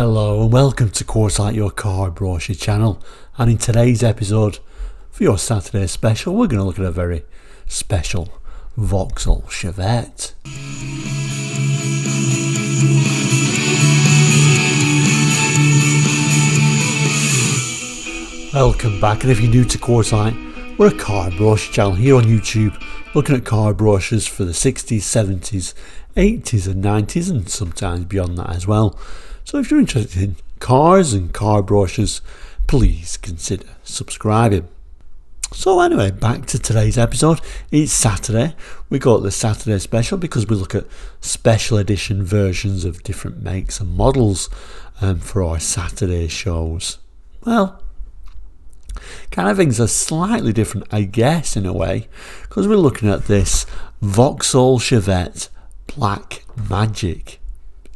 Hello and welcome to Quartzite, your car brochure channel, and in today's episode for your Saturday special we're going to look at a very special Vauxhall Chevette. Welcome back, and if you're new to Quartzite, we're a car brochure channel here on YouTube looking at car brochures for the 60s, 70s, 80s and 90s and sometimes beyond that as well. So if you're interested in cars and car brochures, please consider subscribing. So anyway, back to today's episode. It's Saturday. We got the Saturday special because we look at special edition versions of different makes and models for our Saturday shows. Well, kind of things are slightly different, I guess, in a way, because we're looking at this Vauxhall Chevette Black Magic.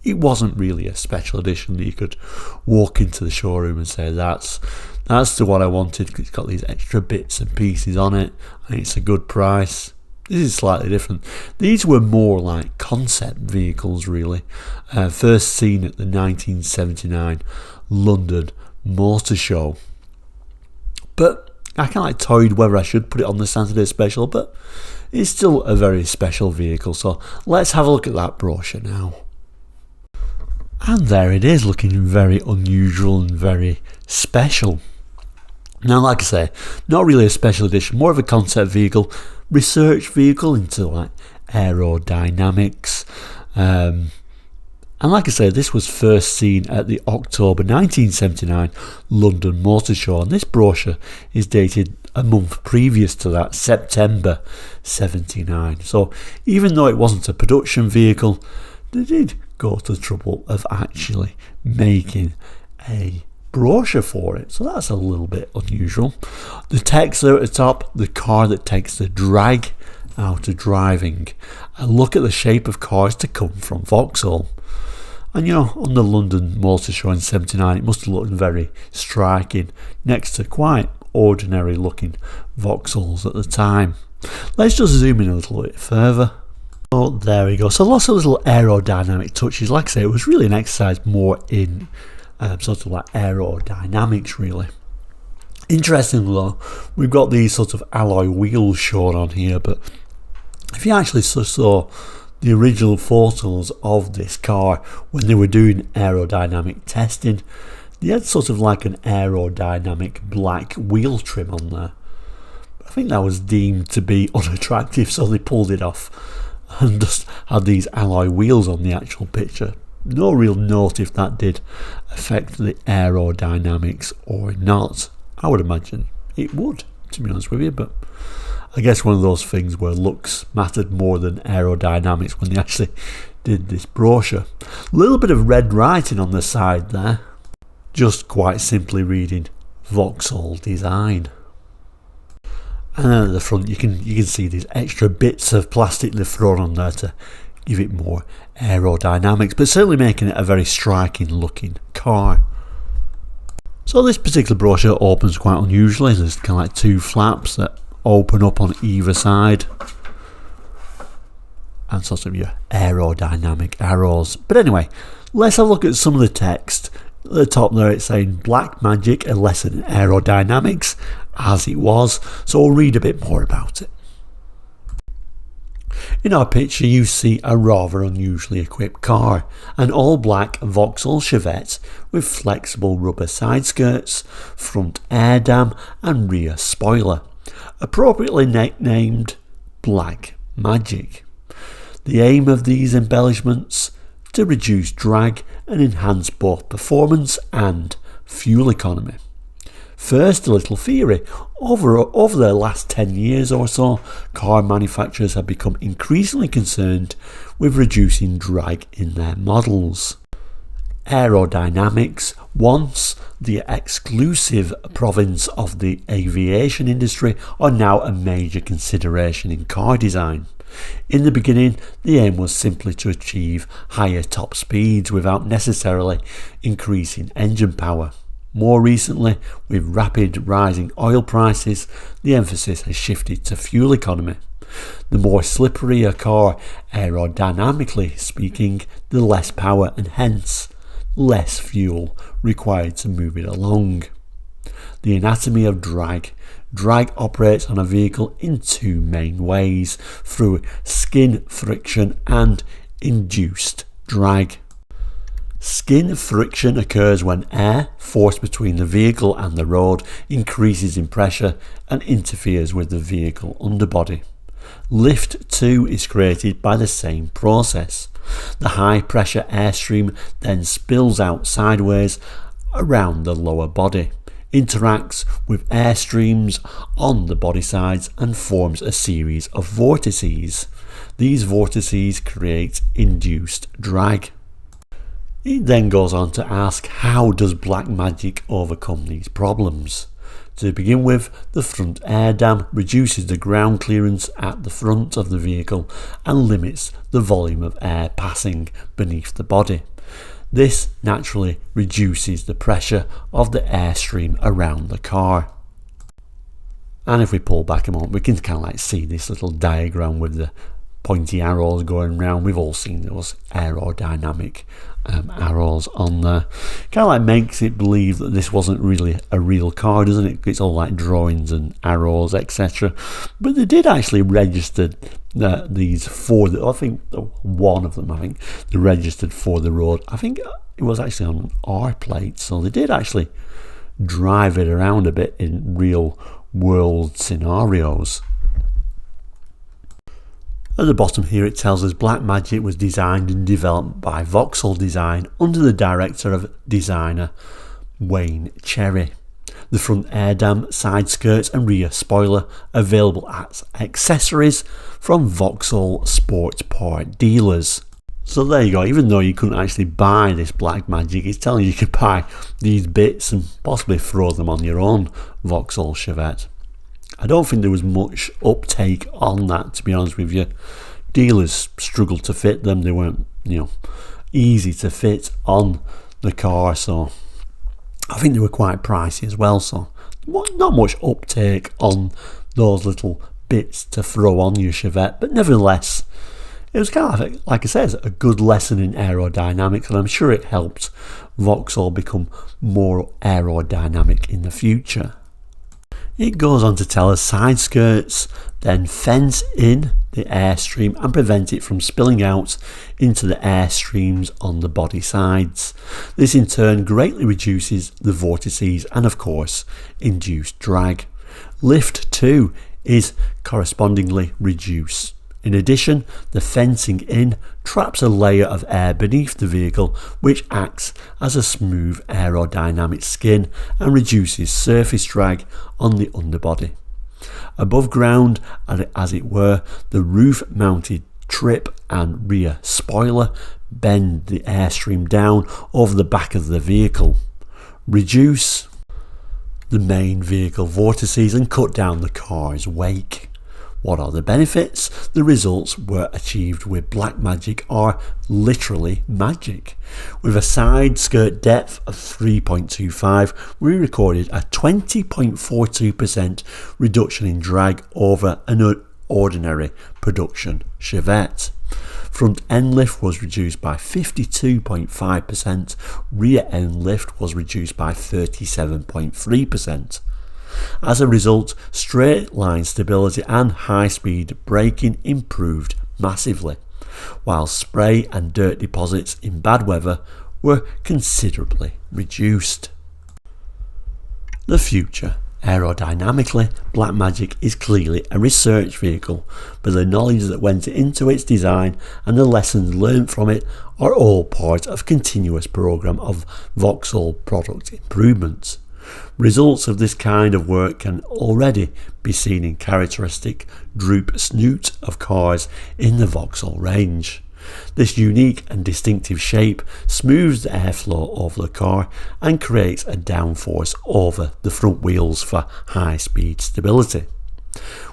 It wasn't really a special edition that you could walk into the showroom and say that's the one I wanted because it's got these extra bits and pieces on it and it's a good price. This is slightly different. These were more like concept vehicles really. First seen at the 1979 London Motor Show. But I kind of like toyed whether I should put it on the Saturday special, but it's still a very special vehicle. So let's have a look at that brochure now. And there it is, looking very unusual and very special. Now, like I say, not really a special edition, more of a concept vehicle, research vehicle into like aerodynamics. And like I say, this was first seen at the October 1979 London Motor Show, and this brochure is dated a month previous to that, September 79. So even though it wasn't a production vehicle, they did go to the trouble of actually making a brochure for it, so that's a little bit unusual. The text there at the top, the car that takes the drag out of driving. A look at the shape of cars to come from Vauxhall. And you know, on the London Motor Show in 79, it must have looked very striking next to quite ordinary looking Vauxhalls at the time. Let's just zoom in a little bit further. Oh, there we go. So lots of little aerodynamic touches. Like I say, it was really an exercise more in sort of like aerodynamics really. Interestingly though, we've got these sort of alloy wheels shown on here, but if you actually saw the original photos of this car when they were doing aerodynamic testing, they had sort of like an aerodynamic black wheel trim on there. I think that was deemed to be unattractive, so they pulled it off and just had these alloy wheels on the actual picture. No real note if that did affect the aerodynamics or not. I would imagine it would, to be honest with you, but I guess one of those things where looks mattered more than aerodynamics when they actually did this brochure. A little bit of red writing on the side there, just quite simply reading Vauxhall Design. And then at the front you can see these extra bits of plastic they've thrown on there to give it more aerodynamics, but certainly making it a very striking looking car. So this particular brochure opens quite unusually. There's kind of like two flaps that open up on either side and sort of your aerodynamic arrows. But anyway, let's have a look at some of the text. At the top there it's saying Black Magic, a lesson in aerodynamics, as it was, so we'll read a bit more about it. In our picture you see a rather unusually equipped car, an all black Vauxhall Chevette with flexible rubber side skirts, front air dam and rear spoiler, appropriately nicknamed Black Magic. The aim of these embellishments to reduce drag and enhance both performance and fuel economy. First, a little theory. Over the last 10 years or so, car manufacturers have become increasingly concerned with reducing drag in their models. Aerodynamics, once the exclusive province of the aviation industry, are now a major consideration in car design. In the beginning, the aim was simply to achieve higher top speeds without necessarily increasing engine power. More recently, with rapid rising oil prices, the emphasis has shifted to fuel economy. The more slippery a car, aerodynamically speaking, the less power and hence less fuel required to move it along. The anatomy of drag. Drag operates on a vehicle in two main ways, through skin friction and induced drag. Skin friction occurs when air forced between the vehicle and the road increases in pressure and interferes with the vehicle underbody. Lift too is created by the same process. The high pressure airstream then spills out sideways around the lower body, interacts with airstreams on the body sides and forms a series of vortices. These vortices create induced drag. It then goes on to ask, how does Black Magic overcome these problems? To begin with, the front air dam reduces the ground clearance at the front of the vehicle and limits the volume of air passing beneath the body. This naturally reduces the pressure of the airstream around the car. And if we pull back a moment, we can kind of like see this little diagram with the pointy arrows going round. We've all seen those aerodynamic arrows on there. Kind of like makes it believe that this wasn't really a real car, doesn't it? It's all like drawings and arrows, etc. But they did actually register these for I think one of them, they registered for the road. I think it was actually on an R plate, so they did actually drive it around a bit in real world scenarios. At the bottom here it tells us Black Magic was designed and developed by Vauxhall Design under the director of designer Wayne Cherry. The front air dam, side skirts and rear spoiler available as accessories from Vauxhall Sports Part dealers. So there you go, even though you couldn't actually buy this Black Magic, it's telling you could buy these bits and possibly throw them on your own Vauxhall Chevette. I don't think there was much uptake on that, to be honest with you. Dealers struggled to fit them. They weren't, easy to fit on the car, so I think they were quite pricey as well, so not much uptake on those little bits to throw on your Chevette, but nevertheless it was kind of, like I said, a good lesson in aerodynamics, and I'm sure it helped Vauxhall become more aerodynamic in the future. It goes on to tell us side skirts then fence in the airstream and prevent it from spilling out into the airstreams on the body sides. This in turn greatly reduces the vortices and of course induced drag. Lift too is correspondingly reduced. In addition, the fencing in traps a layer of air beneath the vehicle which acts as a smooth aerodynamic skin and reduces surface drag on the underbody. Above ground, as it were, the roof-mounted trip and rear spoiler bend the airstream down over the back of the vehicle, reduce the main vehicle vortices and cut down the car's wake. What are the benefits? The results were achieved with Black Magic are literally magic. With a side skirt depth of 3.25, we recorded a 20.42% reduction in drag over an ordinary production Chevette. Front end lift was reduced by 52.5%, rear end lift was reduced by 37.3%. As a result, straight line stability and high speed braking improved massively, while spray and dirt deposits in bad weather were considerably reduced. The future. Aerodynamically, Black Magic is clearly a research vehicle, but the knowledge that went into its design and the lessons learned from it are all part of a continuous program of Vauxhall product improvements. Results of this kind of work can already be seen in characteristic droop snoot of cars in the Vauxhall range. This unique and distinctive shape smooths the airflow over the car and creates a downforce over the front wheels for high speed stability.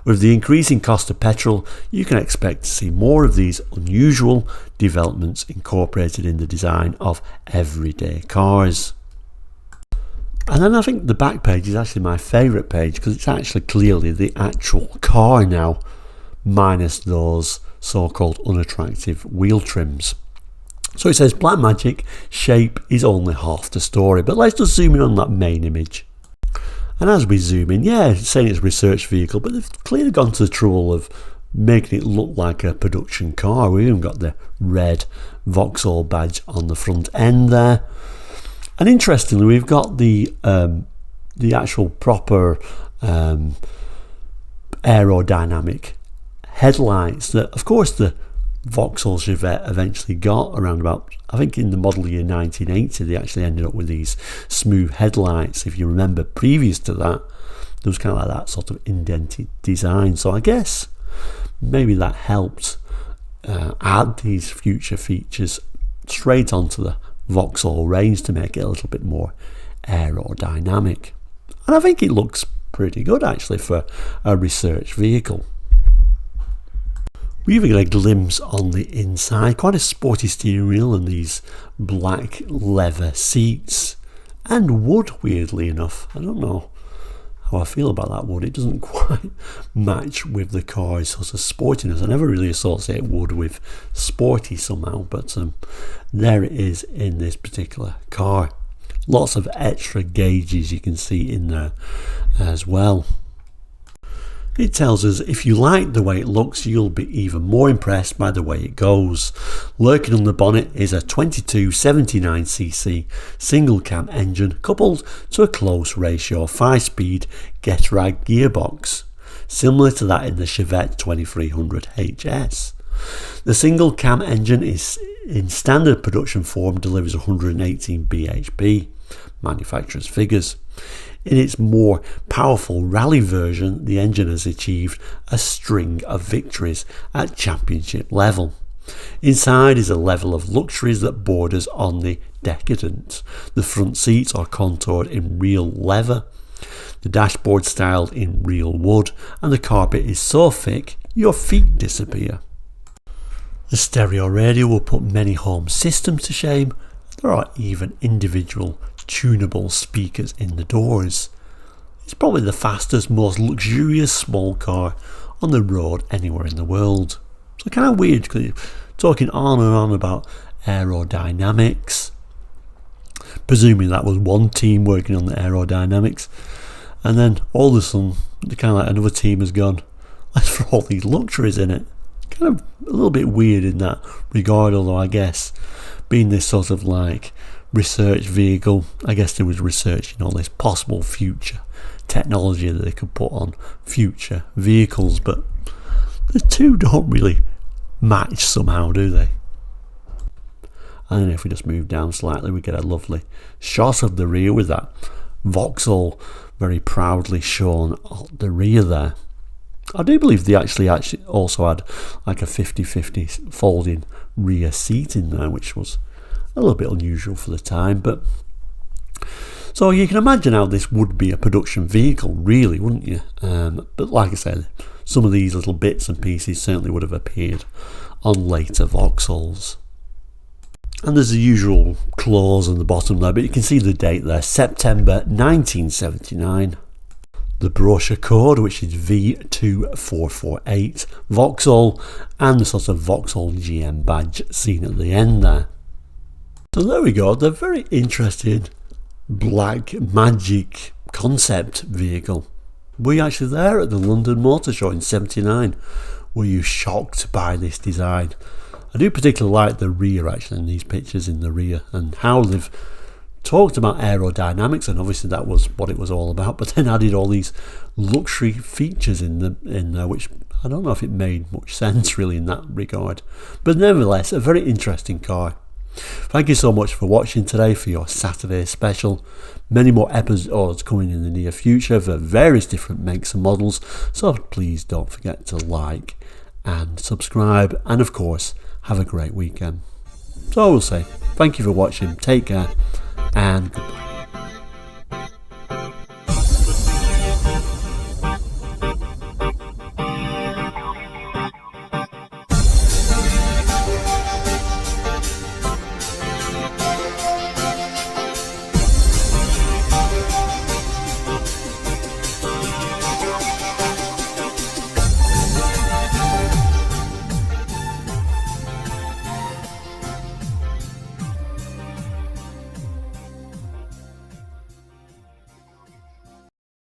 With the increasing cost of petrol, you can expect to see more of these unusual developments incorporated in the design of everyday cars. And then I think the back page is actually my favourite page because it's actually clearly the actual car now, minus those so-called unattractive wheel trims. So it says Black Magic, shape is only half the story, but let's just zoom in on that main image. And as we zoom in, yeah, it's saying it's a research vehicle, but they've clearly gone to the trouble of making it look like a production car. We've even got the red Vauxhall badge on the front end there. And interestingly, we've got the actual proper aerodynamic headlights that, of course, the Vauxhall Chevette eventually got around about, I think in the model year 1980, they actually ended up with these smooth headlights. If you remember, previous to that, there was kind of like that sort of indented design. So I guess maybe that helped add these future features straight onto the Vauxhall range to make it a little bit more aerodynamic. And I think it looks pretty good actually for a research vehicle. We even get a glimpse on the inside, quite a sporty steering wheel and these black leather seats and wood, weirdly enough. I don't know how I feel about that wood. It doesn't quite match with the car's sort of sportiness. I never really associate wood with sporty somehow, but there it is in this particular car. Lots of extra gauges you can see in there as well. It tells us if you like the way it looks, you'll be even more impressed by the way it goes. Lurking on the bonnet is a 2279cc single cam engine coupled to a close ratio 5-speed Getrag gearbox, similar to that in the Chevette 2300 HS. The single cam engine is in standard production form, delivers 118 bhp, manufacturer's figures. In its more powerful rally version, the engine has achieved a string of victories at championship level. Inside is a level of luxuries that borders on the decadent. The front seats are contoured in real leather, the dashboard styled in real wood, and the carpet is so thick your feet disappear. The stereo radio will put many home systems to shame. There are even individual tunable speakers in the doors. It's probably the fastest, most luxurious small car on the road anywhere in the world. So kind of weird because you're talking on and on about aerodynamics, presuming that was one team working on the aerodynamics, and then all of a sudden kind of like another team has gone, let's throw all these luxuries in it. Kind of a little bit weird in that regard, although I guess being this sort of like research vehicle, I guess there was researching all this possible future technology that they could put on future vehicles, but the two don't really match somehow, do they? And then if we just move down slightly, we get a lovely shot of the rear with that Vauxhall very proudly shown at the rear there. I do believe they actually also had like a 50-50 folding rear seat in there, which was a little bit unusual for the time. But so you can imagine how this would be a production vehicle, really, wouldn't you? But like I said, some of these little bits and pieces certainly would have appeared on later Vauxhalls. And there's the usual clause on the bottom there, but you can see the date there, September 1979. The brochure code, which is V2448 Vauxhall, and the sort of Vauxhall GM badge seen at the end there. So there we go, the very interesting Black Magic concept vehicle. Were you actually there at the London Motor Show in '79? Were you shocked by this design? I do particularly like the rear actually, in these pictures in the rear, and how they've talked about aerodynamics, and obviously that was what it was all about, but then added all these luxury features in there, which I don't know if it made much sense really in that regard. But nevertheless, a very interesting car. Thank you so much for watching today for your Saturday special. Many more episodes coming in the near future for various different makes and models, so please don't forget to like and subscribe, and of course have a great weekend. So I will say thank you for watching, take care, and goodbye.